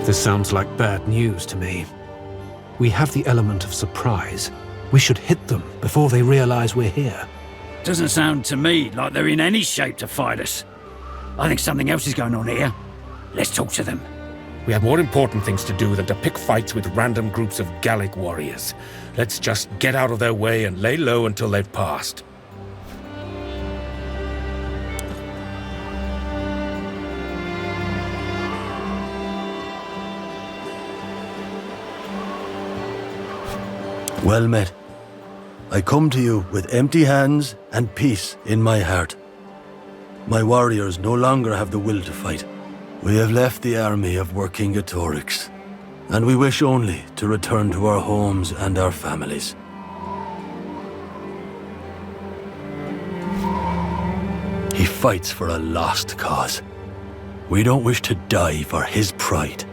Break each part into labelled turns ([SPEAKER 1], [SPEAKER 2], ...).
[SPEAKER 1] This sounds like bad news to me. We have the element of surprise. We should hit them before they realize we're here.
[SPEAKER 2] Doesn't sound to me like they're in any shape to fight us. I think something else is going on here. Let's talk to them.
[SPEAKER 3] We have more important things to do than to pick fights with random groups of Gallic warriors. Let's just get out of their way and lay low until they've passed.
[SPEAKER 4] Well met. I come to you with empty hands and peace in my heart. My warriors no longer have the will to fight. We have left the army of Vercingetorix, and we wish only to return to our homes and our families. He fights for a lost cause. We don't wish to die for his pride.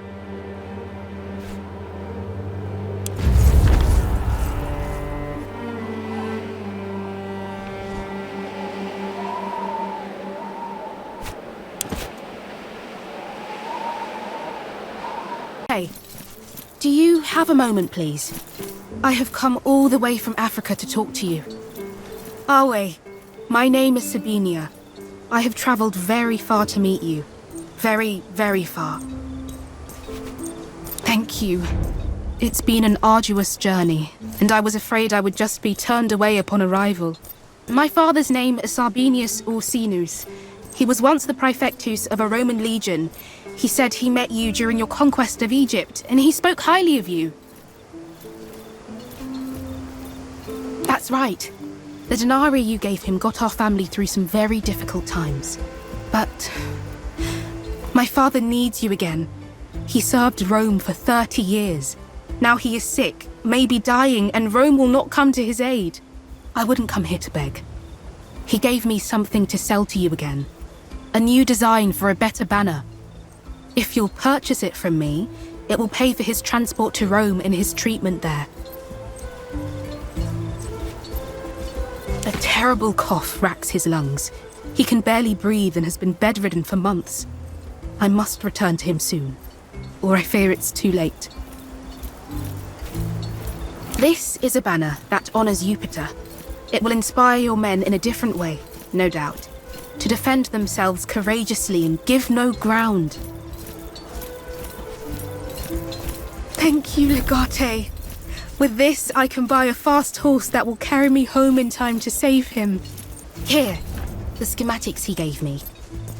[SPEAKER 5] Hey, do you have a moment, please? I have come all the way from Africa to talk to you. Awe, my name is Sabinia. I have traveled very far to meet you. Very, very far. Thank you. It's been an arduous journey, and I was afraid I would just be turned away upon arrival. My father's name is Sabinius Ursinus. He was once the praefectus of a Roman legion. He said he met you during your conquest of Egypt, and he spoke highly of you. That's right. The denarii you gave him got our family through some very difficult times. But my father needs you again. He served Rome for 30 years. Now he is sick, maybe dying, and Rome will not come to his aid. I wouldn't come here to beg. He gave me something to sell to you again. A new design for a better banner. If you'll purchase it from me, it will pay for his transport to Rome and his treatment there. A terrible cough racks his lungs. He can barely breathe and has been bedridden for months. I must return to him soon, or I fear it's too late. This is a banner that honors Jupiter. It will inspire your men in a different way, no doubt, to defend themselves courageously and give no ground. Thank you, Legate. With this, I can buy a fast horse that will carry me home in time to save him. Here, the schematics he gave me.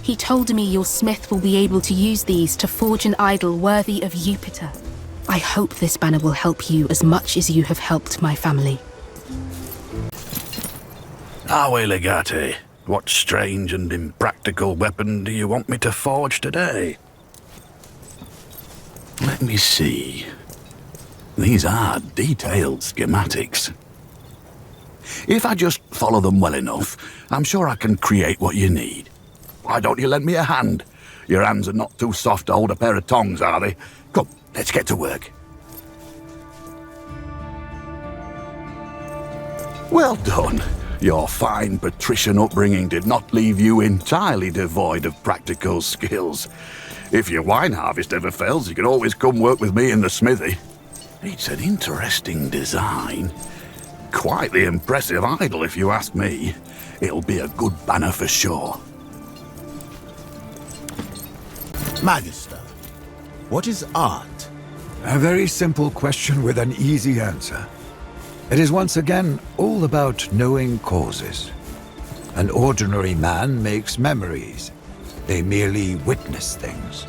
[SPEAKER 5] He told me your smith will be able to use these to forge an idol worthy of Jupiter. I hope this banner will help you as much as you have helped my family.
[SPEAKER 6] Awe, Legate. What strange and impractical weapon do you want me to forge today? Let me see. These are detailed schematics. If I just follow them well enough, I'm sure I can create what you need. Why don't you lend me a hand? Your hands are not too soft to hold a pair of tongs, are they? Come, let's get to work. Well done. Your fine patrician upbringing did not leave you entirely devoid of practical skills. If your wine harvest ever fails, you can always come work with me in the smithy. It's an interesting design. Quite the impressive idol, if you ask me. It'll be a good banner for sure.
[SPEAKER 7] Magister, what is art?
[SPEAKER 8] A very simple question with an easy answer. It is once again all about knowing causes. An ordinary man makes memories. They merely witness things.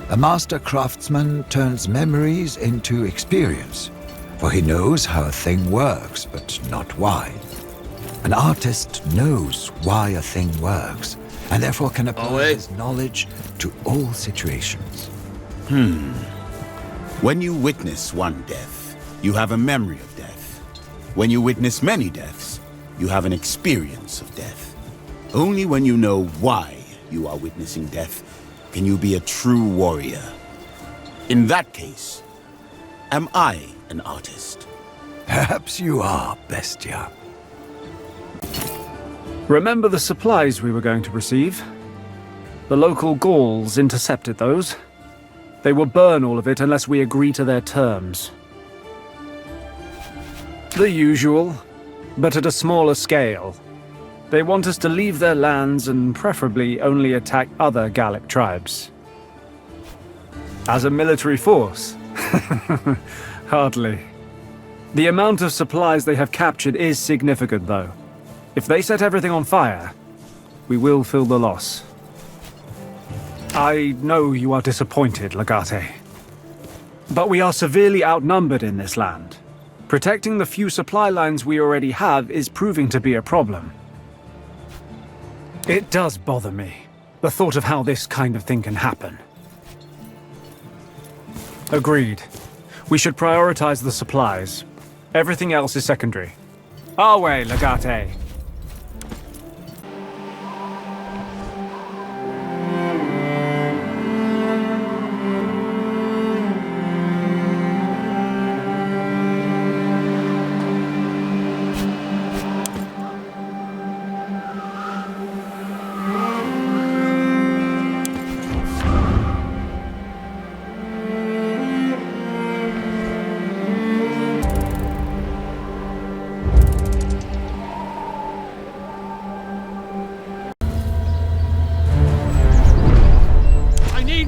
[SPEAKER 8] A master craftsman turns memories into experience, for he knows how a thing works, but not why. An artist knows why a thing works, and therefore can apply his knowledge to all situations.
[SPEAKER 7] When you witness one death, you have a memory of death. When you witness many deaths, you have an experience of death. Only when you know why you are witnessing death can you be a true warrior. In that case, am I an artist?
[SPEAKER 8] Perhaps you are, Bestia.
[SPEAKER 1] Remember the supplies we were going to receive? The local Gauls intercepted those.
[SPEAKER 9] They will burn all of it unless we agree to their terms. The usual, but at a smaller scale. They want us to leave their lands and preferably only attack other Gallic tribes. As a military force? Hardly. The amount of supplies they have captured is significant, though. If they set everything on fire, we will feel the loss. I know you are disappointed, Legate. But we are severely outnumbered in this land. Protecting the few supply lines we already have is proving to be a problem. It does bother me, the thought of how this kind of thing can happen. Agreed. We should prioritize the supplies. Everything else is secondary. Our way, Legate.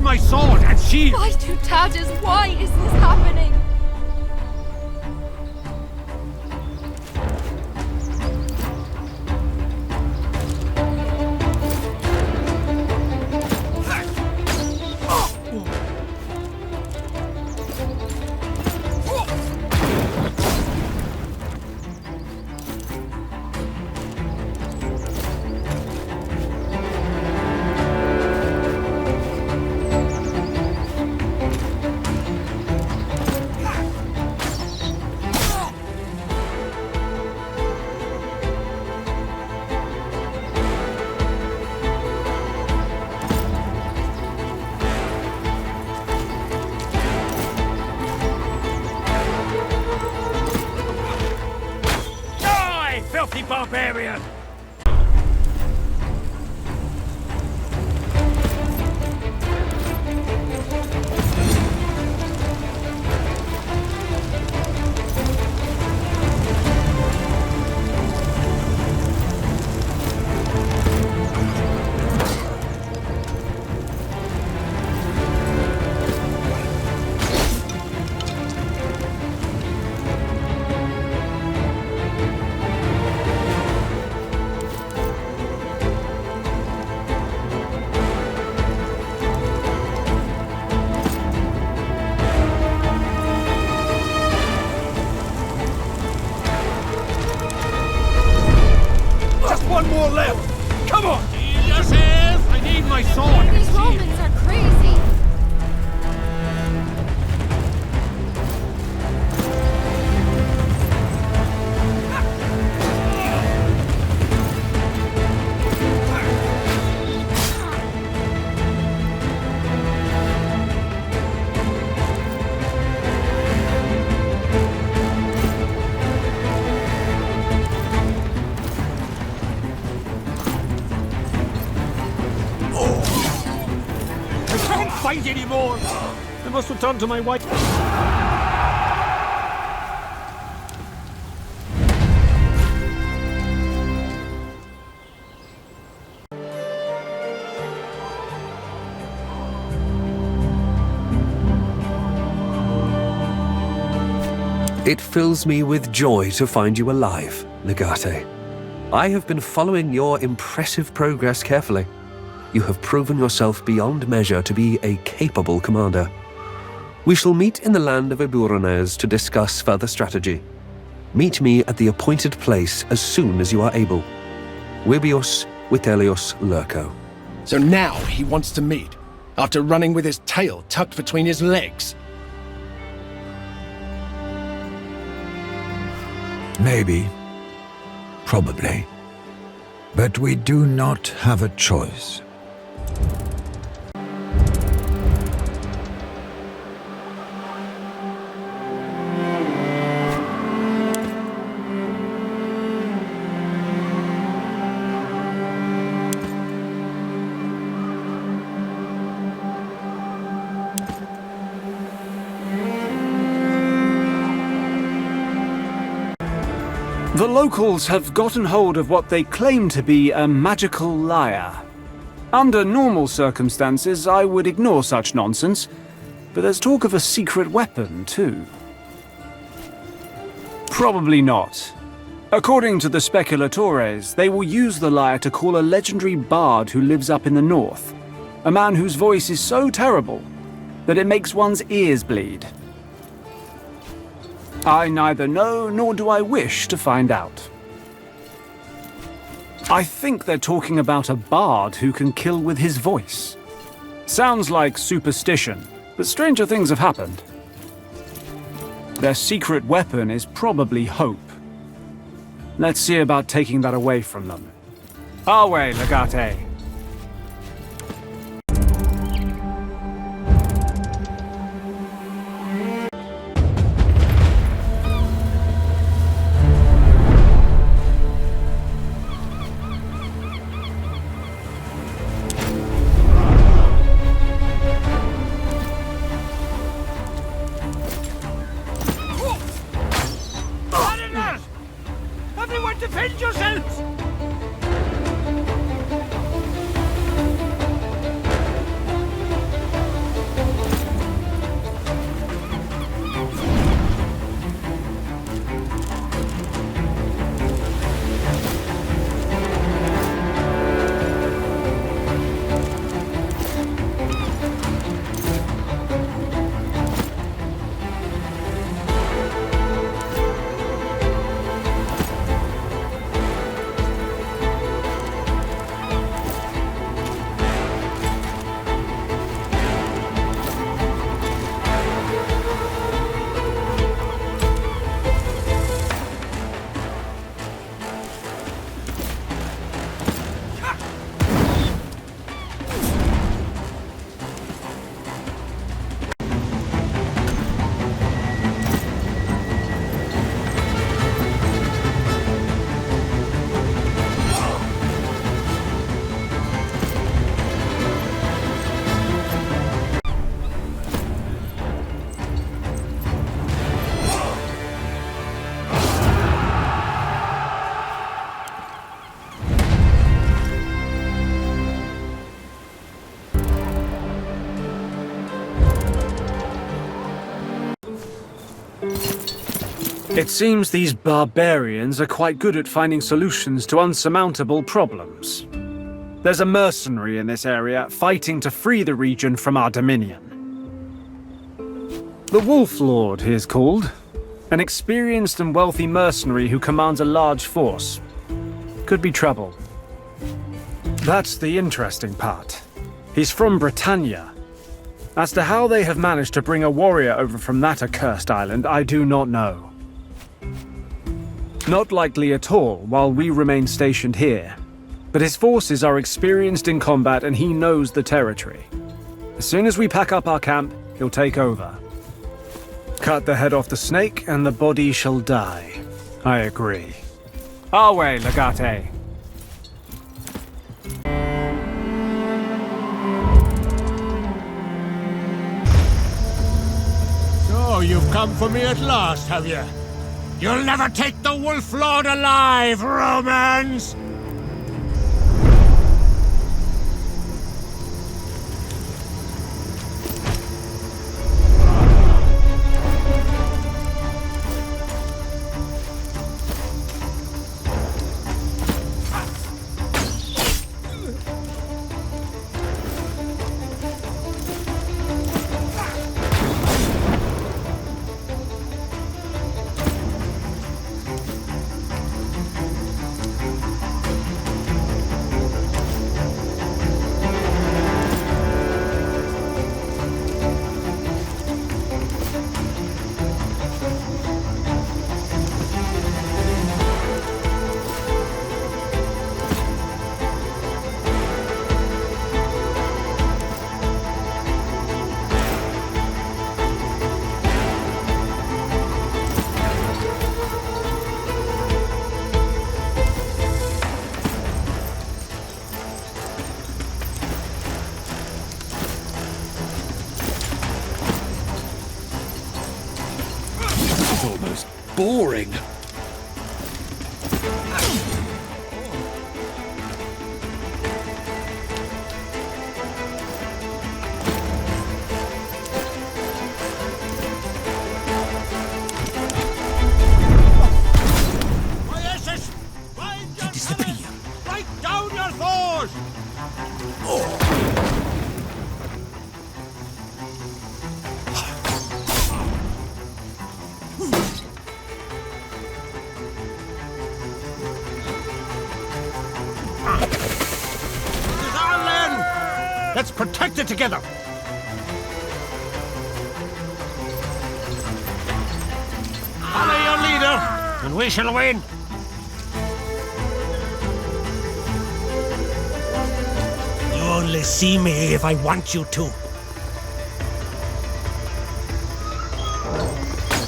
[SPEAKER 1] My sword and shield!
[SPEAKER 10] My two Tajas, why is this happening?
[SPEAKER 2] Filthy barbarian!
[SPEAKER 1] One more left! Come on! Heal yourself! I need my sword!
[SPEAKER 10] These Romans are crazy!
[SPEAKER 1] Fight anymore! I must return to my wife.
[SPEAKER 11] It fills me with joy to find you alive, Legate. I have been following your impressive progress carefully. You have proven yourself beyond measure to be a capable commander. We shall meet in the land of Eburones to discuss further strategy. Meet me at the appointed place as soon as you are able. Vibius Vitelius Lurco.
[SPEAKER 12] So now he wants to meet, after running with his tail tucked between his legs.
[SPEAKER 8] Maybe. Probably. But we do not have a choice.
[SPEAKER 9] The locals have gotten hold of what they claim to be a magical lyre. Under normal circumstances, I would ignore such nonsense, but there's talk of a secret weapon, too. Probably not. According to the speculatores, they will use the lyre to call a legendary bard who lives up in the north. A man whose voice is so terrible that it makes one's ears bleed. I neither know nor do I wish to find out. I think they're talking about a bard who can kill with his voice. Sounds like superstition, but stranger things have happened. Their secret weapon is probably hope. Let's see about taking that away from them. Our way, Legate.
[SPEAKER 2] Everyone defend yourselves!
[SPEAKER 9] It seems these barbarians are quite good at finding solutions to unsurmountable problems. There's a mercenary in this area fighting to free the region from our dominion. The Wolf Lord, he is called. An experienced and wealthy mercenary who commands a large force. Could be trouble. That's the interesting part. He's from Britannia. As to how they have managed to bring a warrior over from that accursed island, I do not know. Not likely at all while we remain stationed here. But his forces are experienced in combat and he knows the territory. As soon as we pack up our camp, he'll take over. Cut the head off the snake and the body shall die. I agree. Our way, Legate.
[SPEAKER 13] So you've come for me at last, have you? You'll never take the Wolf Lord alive, Romans!
[SPEAKER 6] Almost boring.
[SPEAKER 13] Let's protect it together! Follow your leader, and we shall win! You only see me if I want you to.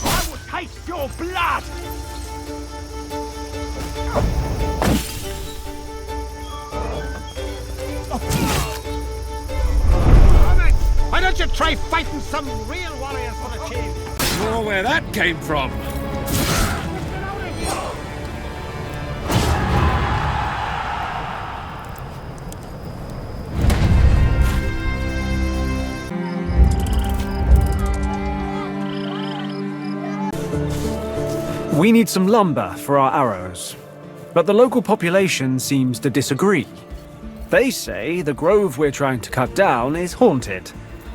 [SPEAKER 13] I will taste your blood! Why don't you try fighting some real warriors for a change?
[SPEAKER 3] More where that came from.
[SPEAKER 9] We need some lumber for our arrows, but the local population seems to disagree. They say the grove we're trying to cut down is haunted,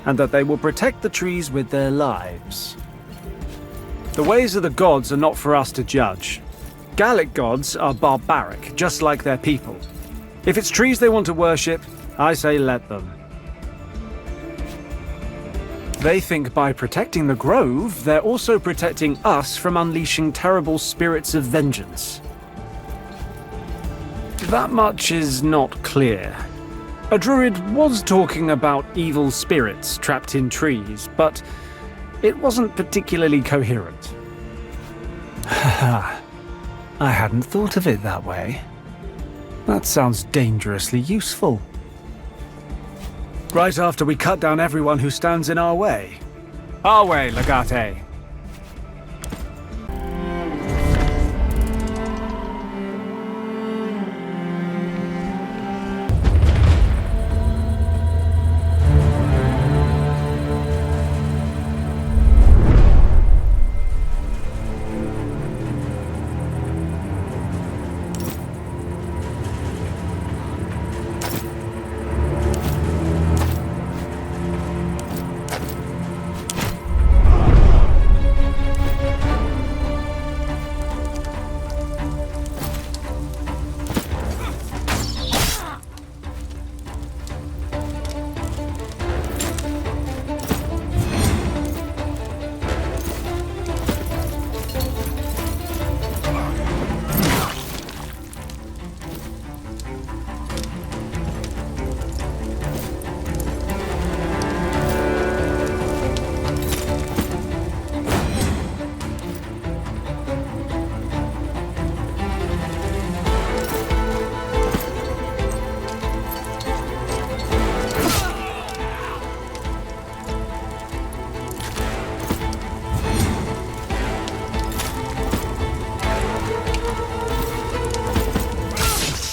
[SPEAKER 9] and that they will protect the trees with their lives. The ways of the gods are not for us to judge. Gallic gods are barbaric, just like their people. If it's trees they want to worship, I say let them. They think by protecting the grove, they're also protecting us from unleashing terrible spirits of vengeance. That much is not clear. A druid was talking about evil spirits trapped in trees, but it wasn't particularly coherent. Haha, I hadn't thought of it that way. That sounds dangerously useful. Right after we cut down everyone who stands in our way. Our way, Legate.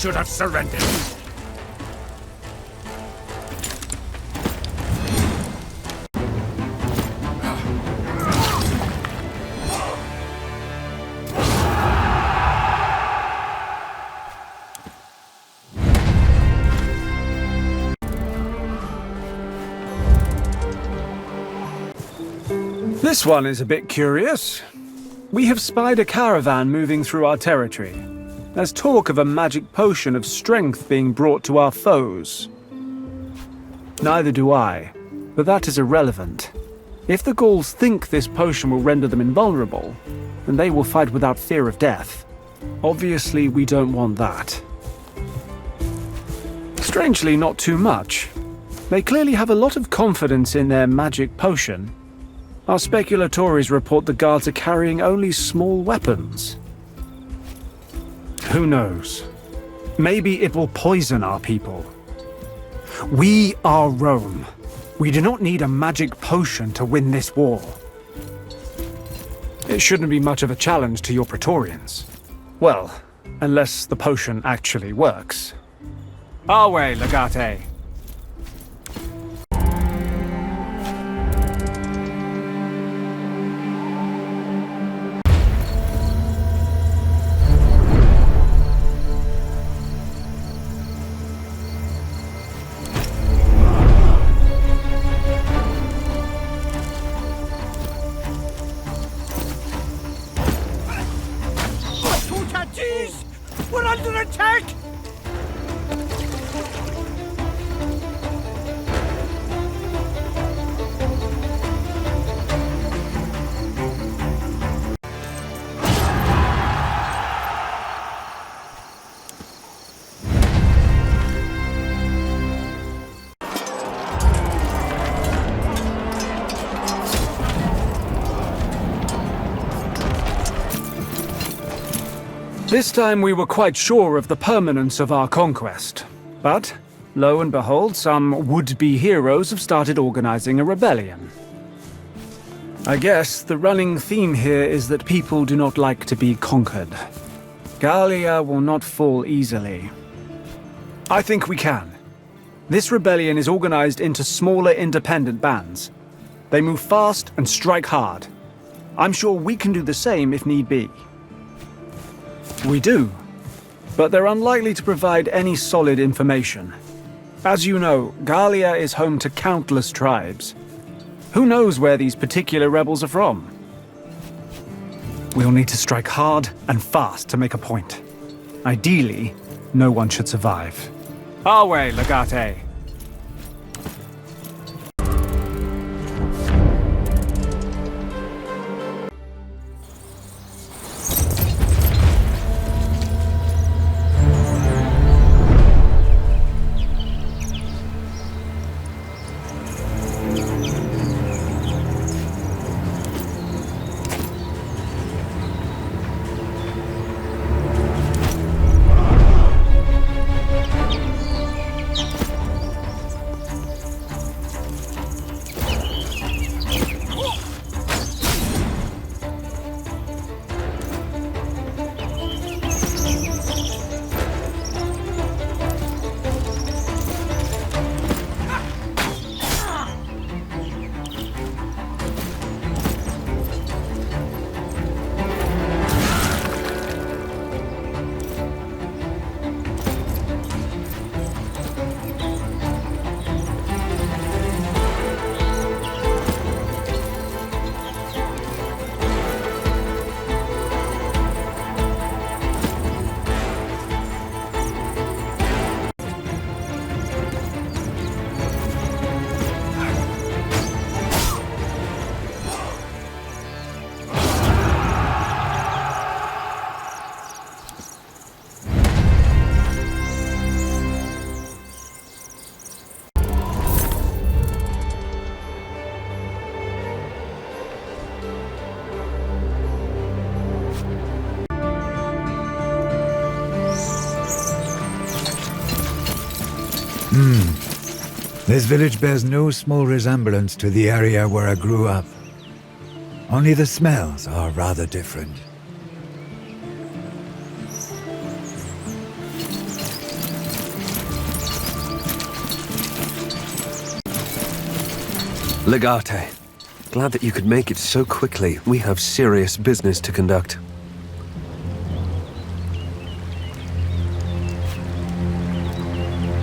[SPEAKER 13] Should have surrendered.
[SPEAKER 9] This one is a bit curious. We have spied a caravan moving through our territory. There's talk of a magic potion of strength being brought to our foes. Neither do I, but that is irrelevant. If the Gauls think this potion will render them invulnerable, then they will fight without fear of death. Obviously, we don't want that. Strangely, not too much. They clearly have a lot of confidence in their magic potion. Our speculatories report the guards are carrying only small weapons. Who knows? Maybe it will poison our people. We are Rome. We do not need a magic potion to win this war. It shouldn't be much of a challenge to your Praetorians. Well, unless the potion actually works. Our way, Legate. This time we were quite sure of the permanence of our conquest. But, lo and behold, some would-be heroes have started organizing a rebellion. I guess the running theme here is that people do not like to be conquered. Gallia will not fall easily. I think we can. This rebellion is organized into smaller independent bands. They move fast and strike hard. I'm sure we can do the same if need be. We do, but they're unlikely to provide any solid information. As you know, Gallia is home to countless tribes. Who knows where these particular rebels are from? We'll need to strike hard and fast to make a point. Ideally, no one should survive. Our way, Legate!
[SPEAKER 8] This village bears no small resemblance to the area where I grew up. Only the smells are rather different.
[SPEAKER 11] Legate, glad that you could make it so quickly. We have serious business to conduct.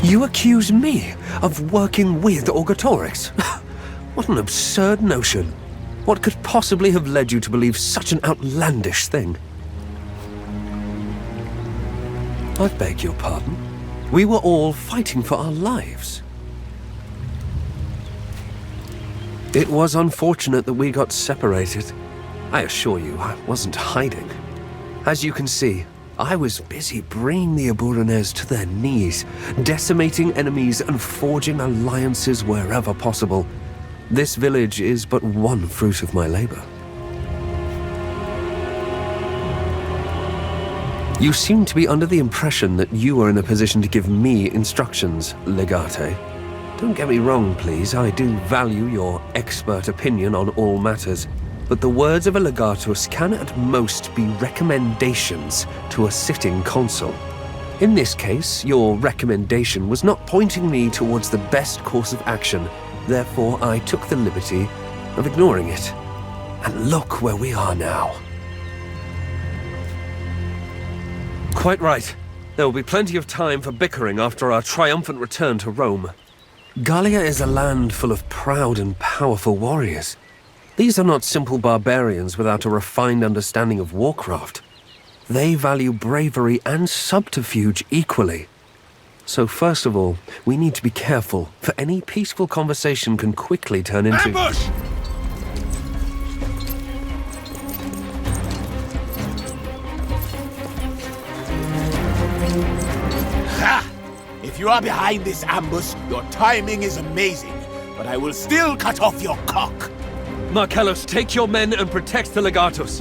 [SPEAKER 11] You accuse me of working with Orgatorix? What an absurd notion. What could possibly have led you to believe such an outlandish thing? I beg your pardon. We were all fighting for our lives. It was unfortunate that we got separated. I assure you, I wasn't hiding. As you can see, I was busy bringing the Aburanese to their knees, decimating enemies and forging alliances wherever possible. This village is but one fruit of my labor. You seem to be under the impression that you are in a position to give me instructions, Legate. Don't get me wrong, please. I do value your expert opinion on all matters. But the words of a legatus can at most be recommendations to a sitting consul. In this case, your recommendation was not pointing me towards the best course of action. Therefore, I took the liberty of ignoring it. And look where we are now. Quite right. There will be plenty of time for bickering after our triumphant return to Rome. Gallia is a land full of proud and powerful warriors. These are not simple barbarians without a refined understanding of warcraft. They value bravery and subterfuge equally. So first of all, we need to be careful, for any peaceful conversation can quickly turn into...
[SPEAKER 13] Ambush!
[SPEAKER 7] Ha! If you are behind this ambush, your timing is amazing, but I will still cut off your cock.
[SPEAKER 11] Marcellus, take your men and protect the Legatus.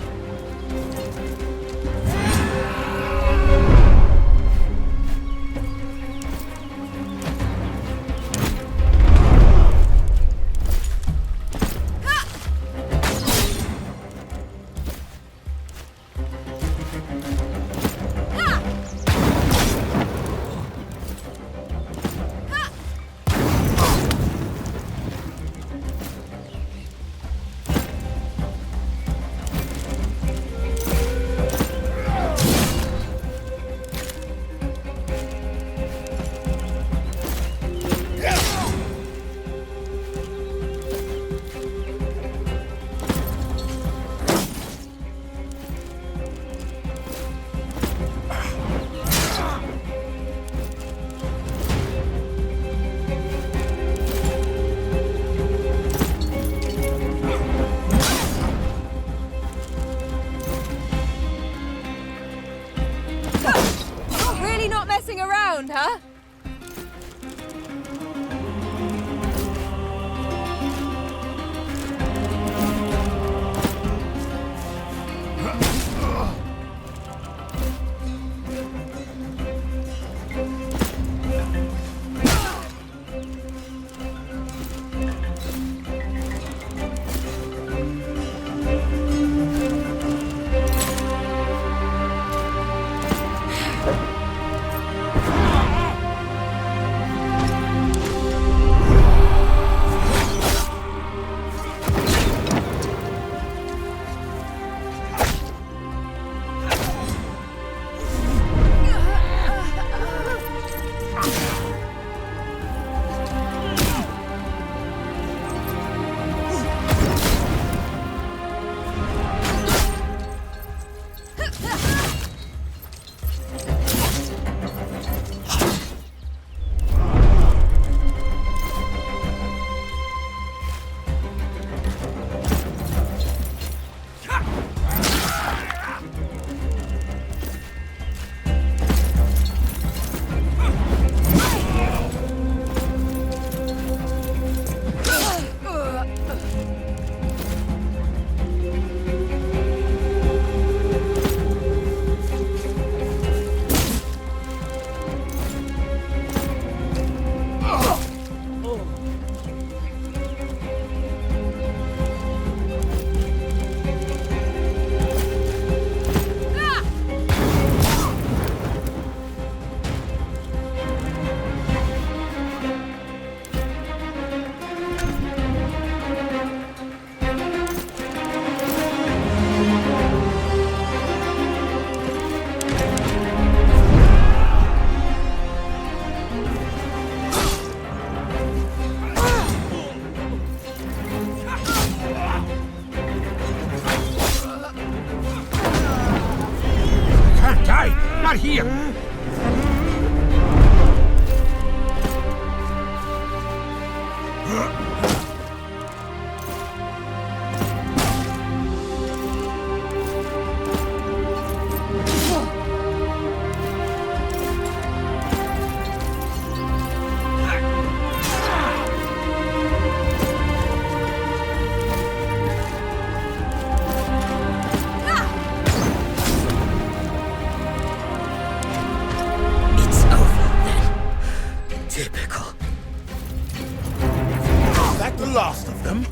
[SPEAKER 12] Last of them?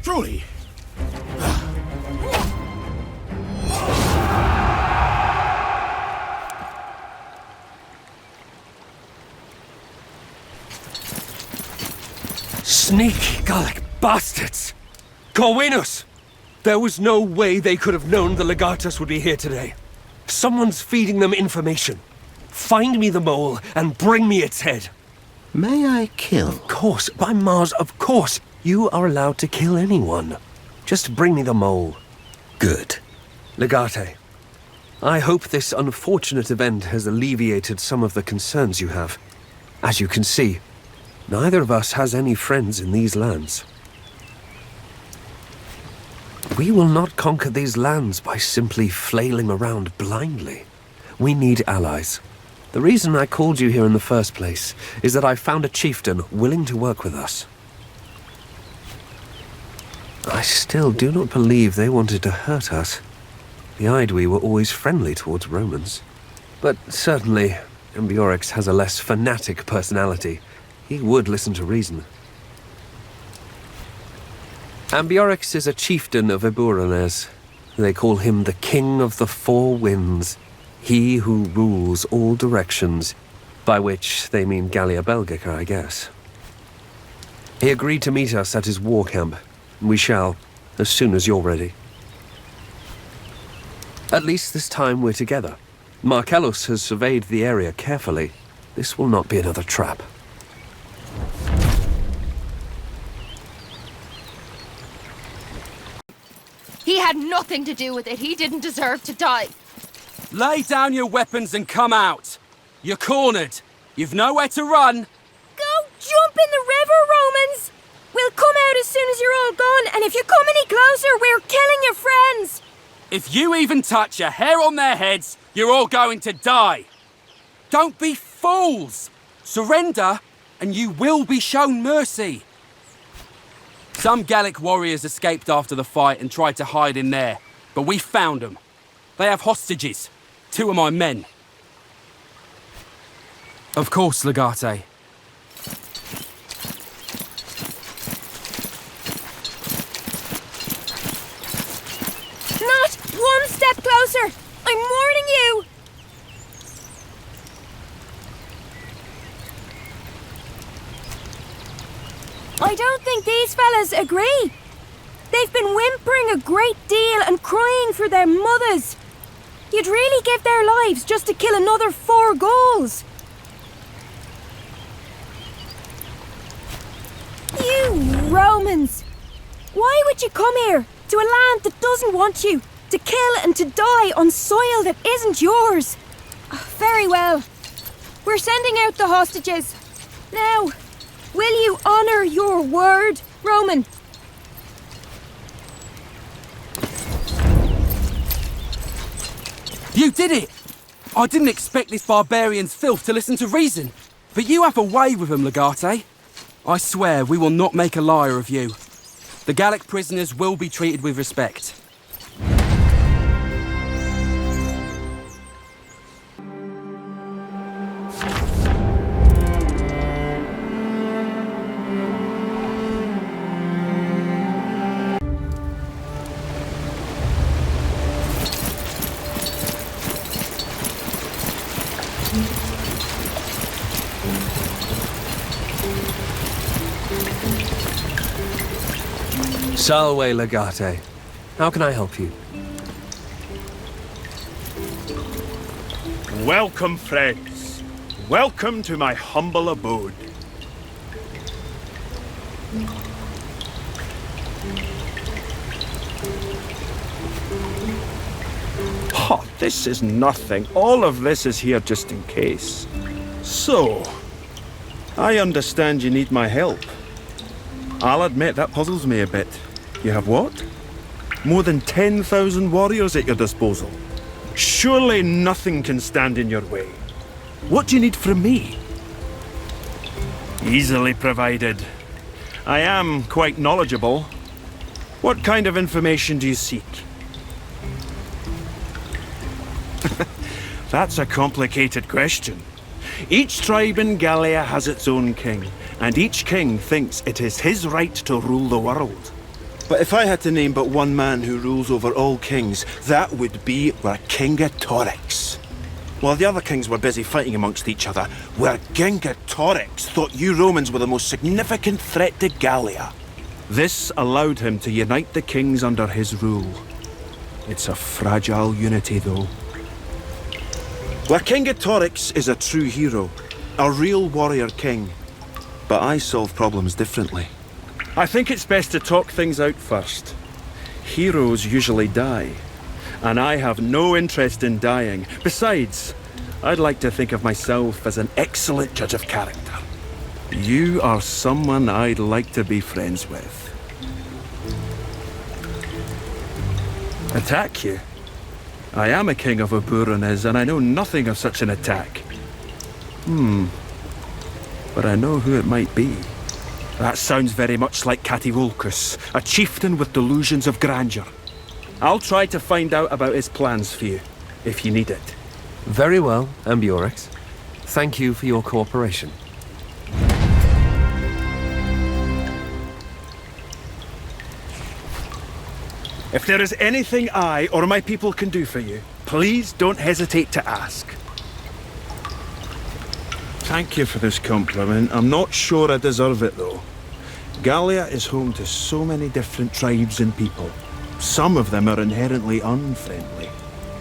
[SPEAKER 12] Truly.
[SPEAKER 11] Sneaky Gallic bastards! Corvinus! There was no way they could have known the Legatus would be here today. Someone's feeding them information. Find me the mole and bring me its head.
[SPEAKER 14] May I kill?
[SPEAKER 11] Of course, by Mars, of course. You are allowed to kill anyone. Just bring me the mole.
[SPEAKER 14] Good.
[SPEAKER 11] Legate, I hope this unfortunate event has alleviated some of the concerns you have. As you can see, neither of us has any friends in these lands. We will not conquer these lands by simply flailing around blindly. We need allies. The reason I called you here in the first place is that I found a chieftain willing to work with us. I still do not believe they wanted to hurt us. The Aedui were always friendly towards Romans. But certainly, Ambiorix has a less fanatic personality. He would listen to reason. Ambiorix is a chieftain of Eburones. They call him the King of the Four Winds. He who rules all directions. By which they mean Gallia Belgica, I guess. He agreed to meet us at his war camp. We shall, as soon as you're ready. At least this time we're together. Marcellus has surveyed the area carefully. This will not be another trap.
[SPEAKER 10] He had nothing to do with it. He didn't deserve to die.
[SPEAKER 15] Lay down your weapons and come out. You're cornered. You've nowhere to run.
[SPEAKER 16] Go jump in the river, Romans! We'll come out as soon as you're all gone, and if you come any closer, we're killing your friends!
[SPEAKER 15] If you even touch a hair on their heads, you're all going to die. Don't be fools. Surrender, and you will be shown mercy. Some Gallic warriors escaped after the fight and tried to hide in there, but we found them. They have hostages. 2 of my men. Of course, Legate.
[SPEAKER 16] Not one step closer! I'm warning you! I don't think these fellas agree. They've been whimpering a great deal and crying for their mothers. You'd really give their lives just to kill another 4 Gauls. You Romans! Why would you come here, to a land that doesn't want you, to kill and to die on soil that isn't yours? Very well. We're sending out the hostages. Now, will you honor your word, Roman?
[SPEAKER 15] You did it! I didn't expect this barbarian's filth to listen to reason, but you have a way with him, Legate. I swear we will not make a liar of you. The Gallic prisoners will be treated with respect.
[SPEAKER 11] Salve, Legate. How can I help you?
[SPEAKER 17] Welcome, friends. Welcome to my humble abode. Oh, this is nothing. All of this is here just in case. So, I understand you need my help. I'll admit that puzzles me a bit. You have what? More than 10,000 warriors at your disposal. Surely nothing can stand in your way. What do you need from me? Easily provided. I am quite knowledgeable. What kind of information do you seek? That's a complicated question. Each tribe in Gallia has its own king, and each king thinks it is his right to rule the world.
[SPEAKER 7] But if I had to name but one man who rules over all kings, that would be Vercingetorix. While the other kings were busy fighting amongst each other, Vercingetorix thought you Romans were the most significant threat to Gallia.
[SPEAKER 17] This allowed him to unite the kings under his rule. It's a fragile unity, though.
[SPEAKER 7] Vercingetorix is a true hero, a real warrior king. But I solve problems differently.
[SPEAKER 17] I think it's best to talk things out first. Heroes usually die, and I have no interest in dying. Besides, I'd like to think of myself as an excellent judge of character. You are someone I'd like to be friends with. Attack you? I am a king of Aburones, and I know nothing of such an attack. But I know who it might be. That sounds very much like Cativolcus, a chieftain with delusions of grandeur. I'll try to find out about his plans for you, if you need it.
[SPEAKER 11] Very well, Ambiorix. Thank you for your cooperation.
[SPEAKER 17] If there is anything I or my people can do for you, please don't hesitate to ask. Thank you for this compliment. I'm not sure I deserve it, though. Gallia is home to so many different tribes and people. Some of them are inherently unfriendly.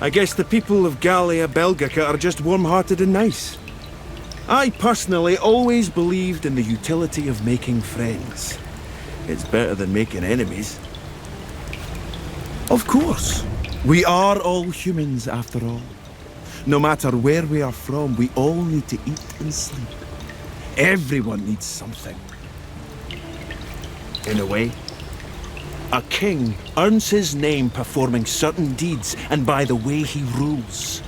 [SPEAKER 17] I guess the people of Gallia Belgica are just warm-hearted and nice. I personally always believed in the utility of making friends. It's better than making enemies. Of course, we are all humans after all. No matter where we are from, we all need to eat and sleep. Everyone needs something. In a way, a king earns his name performing certain deeds and by the way he rules.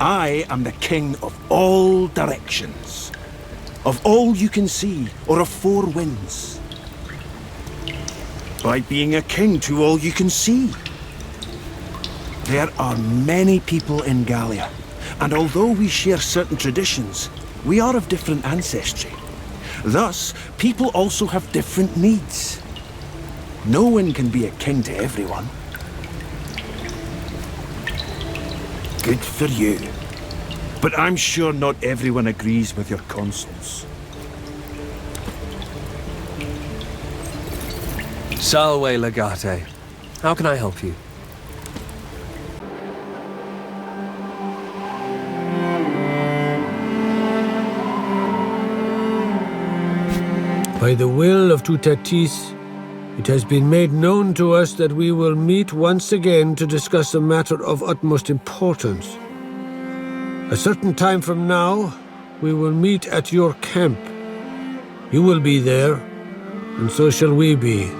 [SPEAKER 17] I am the king of all directions, of all you can see, or of four winds. By being a king to all you can see. There are many people in Gallia, and although we share certain traditions, we are of different ancestry. Thus, people also have different needs. No one can be a king to everyone. Good for you. But I'm sure not everyone agrees with your consuls.
[SPEAKER 11] Salve, Legate. How can I help you?
[SPEAKER 13] By the will of Tutatis, it has been made known to us that we will meet once again to discuss a matter of utmost importance. A certain time from now, we will meet at your camp. You will be there, and so shall we be.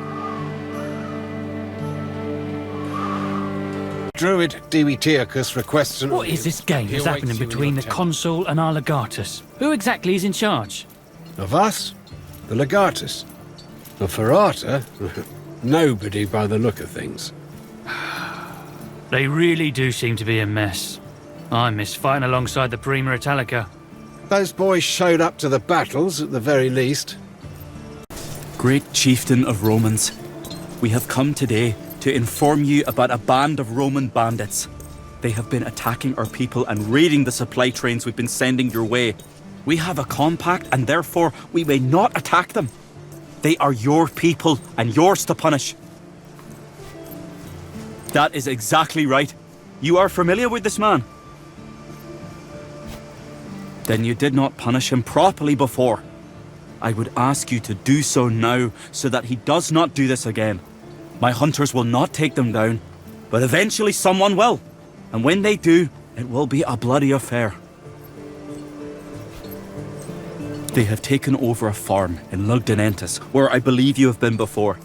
[SPEAKER 1] Druid Demetriacus requests an...
[SPEAKER 2] What is this game that's happening between the consul and our legatus? Who exactly is in charge?
[SPEAKER 13] Of us? The Legatus. The Ferrata? Nobody by the look of things.
[SPEAKER 2] They really do seem to be a mess. I miss fighting alongside the Prima Italica.
[SPEAKER 13] Those boys showed up to the battles, at the very least.
[SPEAKER 18] Great chieftain of Romans, we have come today to inform you about a band of Roman bandits. They have been attacking our people and raiding the supply trains we've been sending your way. We have a compact, and therefore we may not attack them. They are your people and yours to punish. That is exactly right. You are familiar with this man? Then you did not punish him properly before. I would ask you to do so now, so that he does not do this again. My hunters will not take them down, but eventually someone will. And when they do, it will be a bloody affair. They have taken over a farm in Lugdunentis, where I believe you have been before.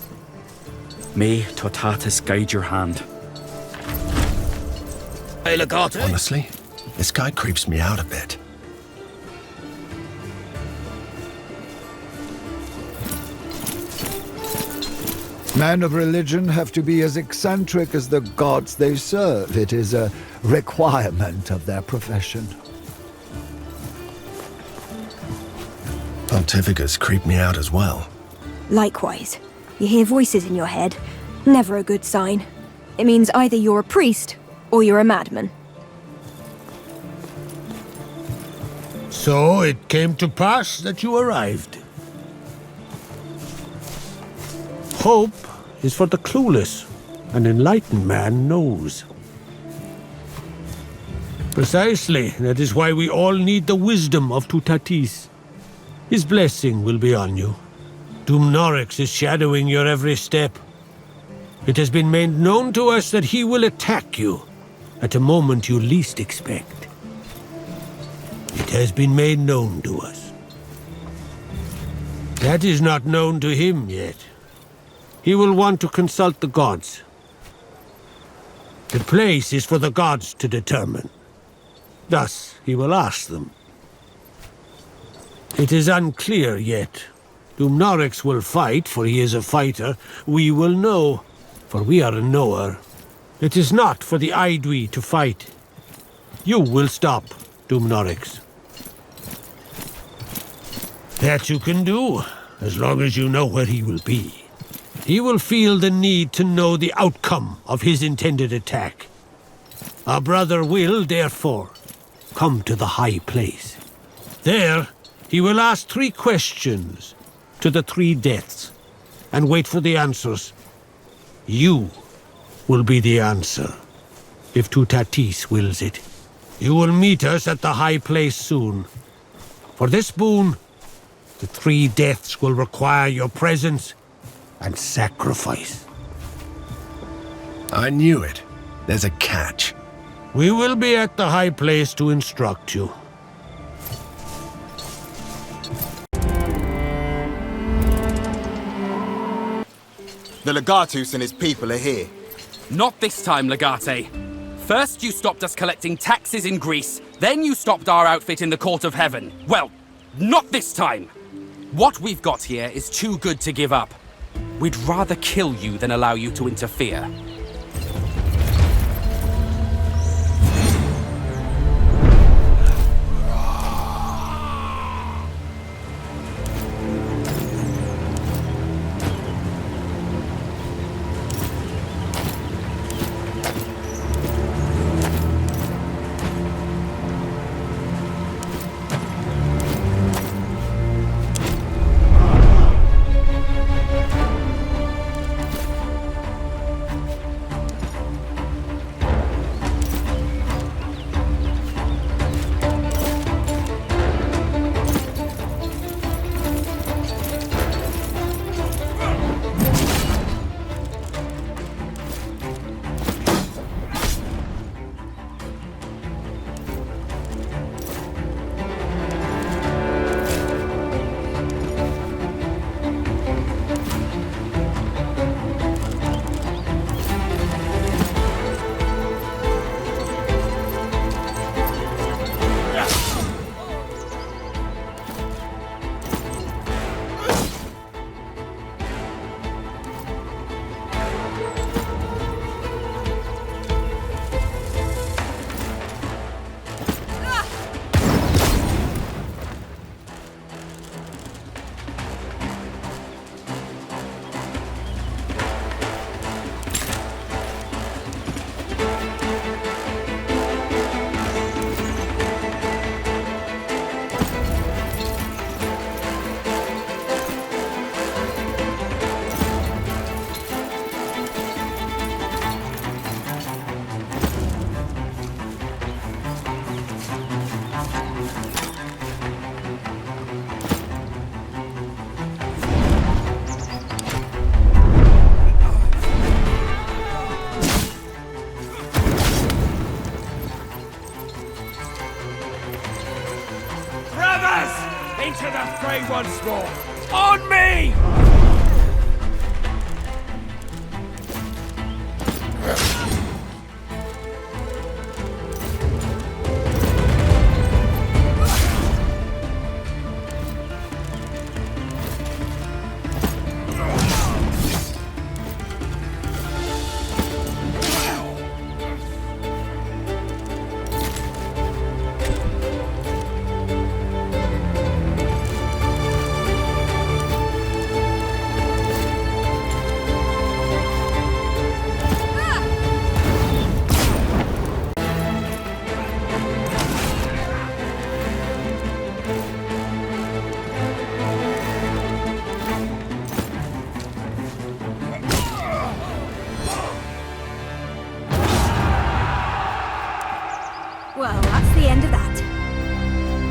[SPEAKER 18] May Totatus guide your hand.
[SPEAKER 12] Hey, Legato. Honestly, this guy creeps me out a bit.
[SPEAKER 8] Men of religion have to be as eccentric as the gods they serve. It is a requirement of their profession.
[SPEAKER 12] Pontificas creep me out as well.
[SPEAKER 16] Likewise. You hear voices in your head. Never a good sign. It means either you're a priest, or you're a madman.
[SPEAKER 13] So it came to pass that you arrived. Hope is for the clueless. An enlightened man knows. Precisely. That is why we all need the wisdom of Tutatis. His blessing will be on you. Dumnorix is shadowing your every step. It has been made known to us that he will attack you at a moment you least expect. It has been made known to us. That is not known to him yet. He will want to consult the gods. The place is for the gods to determine. Thus, he will ask them. It is unclear yet. Dumnorix will fight, for he is a fighter. We will know, for we are a knower. It is not for the Aedui to fight. You will stop Dumnorix. That you can do, as long as you know where he will be. He will feel the need to know the outcome of his intended attack. Our brother will, therefore, come to the high place. There, he will ask 3 questions to the 3 deaths, and wait for the answers. You will be the answer, if Tutatis wills it. You will meet us at the high place soon. For this boon, the 3 deaths will require your presence and sacrifice.
[SPEAKER 12] I knew it. There's a catch.
[SPEAKER 13] We will be at the high place to instruct you.
[SPEAKER 7] The Legatus and his people are here.
[SPEAKER 15] Not this time, Legate. First you stopped us collecting taxes in Greece, then you stopped our outfit in the Court of Heaven. Well, not this time. What we've got here is too good to give up. We'd rather kill you than allow you to interfere.
[SPEAKER 12] prey once more! On me!
[SPEAKER 16] Well, that's the end of that.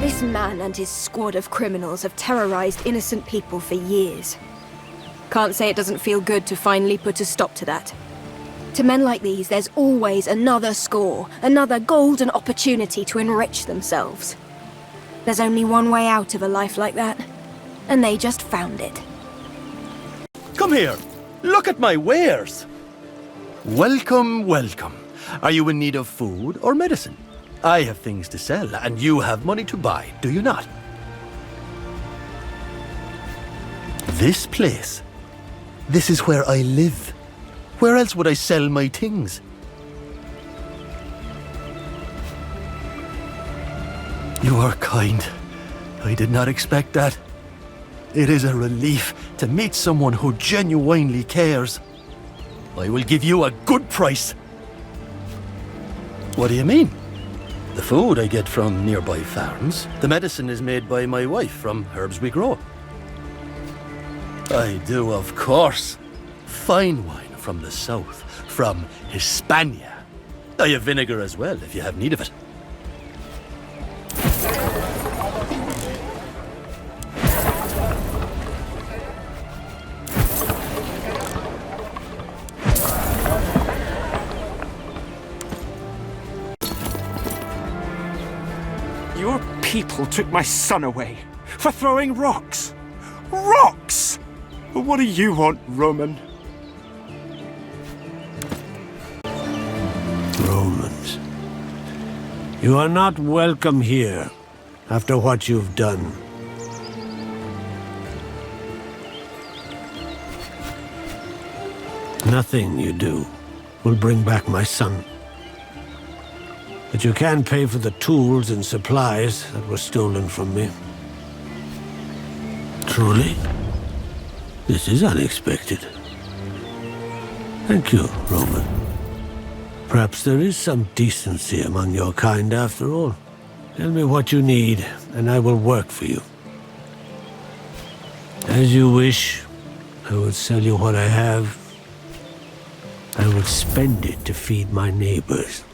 [SPEAKER 16] This man and his squad of criminals have terrorized innocent people for years. Can't say it doesn't feel good to finally put a stop to that. To men like these, there's always another score, another golden opportunity to enrich themselves. There's only one way out of a life like that, and they just found it.
[SPEAKER 4] Come here. Look at my wares. Welcome, welcome. Are you in need of food or medicine? I have things to sell, and you have money to buy, do you not? This place. This is where I live. Where else would I sell my things? You are kind. I did not expect that. It is a relief to meet someone who genuinely cares. I will give you a good price. What do you mean? The food I get from nearby farms. The medicine is made by my wife from herbs we grow. I do, of course. Fine wine from the south, from Hispania. I have vinegar as well, if you have need of it.
[SPEAKER 17] Your people took my son away for throwing rocks. Rocks! What do you want, Roman?
[SPEAKER 13] Romans. You are not welcome here after what you've done. Nothing you do will bring back my son. But you can pay for the tools and supplies that were stolen from me. Truly, this is unexpected. Thank you, Roman. Perhaps there is some decency among your kind after all. Tell me what you need, and I will work for you. As you wish, I will sell you what I have. I will spend it to feed my neighbors.